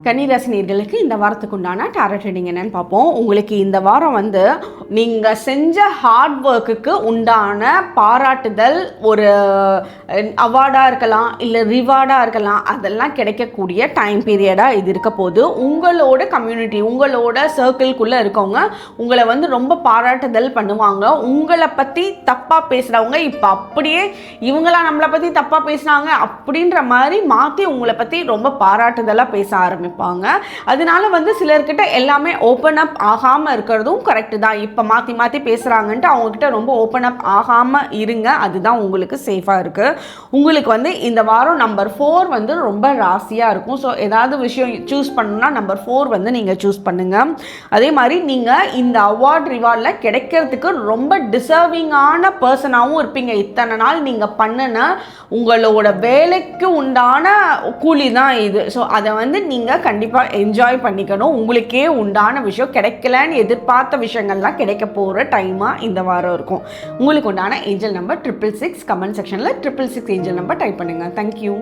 கன்னிராசினியர்களுக்கு இந்த வாரத்துக்கு உண்டான டாரட் ரீடிங் என்னன்னு பார்ப்போம். உங்களுக்கு இந்த வாரம் நீங்கள் செஞ்ச ஹார்ட் ஒர்க்குக்கு உண்டான பாராட்டுதல், ஒரு அவார்டாக இருக்கலாம், இல்லை ரிவார்டாக இருக்கலாம், அதெல்லாம் கிடைக்கக்கூடிய டைம் பீரியடாக இது இருக்க போது. உங்களோட கம்யூனிட்டி, உங்களோட சர்க்கிள்குள்ளே இருக்கவங்க உங்களை ரொம்ப பாராட்டுதல் பண்ணுவாங்க. உங்களை பற்றி தப்பாக பேசுகிறவங்க இப்போ அப்படியே இவங்களாம் நம்மளை பற்றி தப்பாக பேசுனாங்க அப்படின்ற மாதிரி மாற்றி உங்களை பற்றி ரொம்ப பாராட்டுதலாக பேச ஆரம்பிப்பாங்க. அதனால சிலர்கிட்ட எல்லாமே ஓப்பன் அப் ஆகாமல் இருக்கிறதும் கரெக்டு தான். இப்போ மாற்றி மாற்றி பேசுகிறாங்கன்ட்டு அவங்கக்கிட்ட ரொம்ப ஓப்பன் அப் ஆகாமல் இருங்க. அதுதான் உங்களுக்கு சேஃபாக இருக்குது. உங்களுக்கு இந்த வாரம் நம்பர் 4 ரொம்ப ராசியாக இருக்கும். ஸோ ஏதாவது விஷயம் சூஸ் பண்ணணும்னா நம்பர் 4 நீங்கள் சூஸ் பண்ணுங்கள். அதே மாதிரி நீங்கள் இந்த அவார்ட் ரிவார்டில் கிடைக்கிறதுக்கு ரொம்ப டிசர்விங்கான பர்சனாகவும் இருப்பீங்க. இத்தனை நாள் நீங்கள் பண்ணின உங்களோட வேலைக்கு உண்டான கூலி தான் இது. ஸோ அதை நீங்கள் கண்டிப்பாக என்ஜாய் பண்ணிக்கணும். உங்களுக்கே உண்டான விஷயம் கிடைக்கலன்னு எதிர்பார்த்த விஷயங்கள்லாம் கிடைக்க போகிற டைமாக இந்த வாரம் இருக்கும். உங்களுக்கு உண்டான ஏஞ்சல் நம்பர் 666. கமெண்ட் செக்ஷனில் 666 ஏஞ்சல் நம்பர் டைப் பண்ணுங்கள். தேங்க்யூ.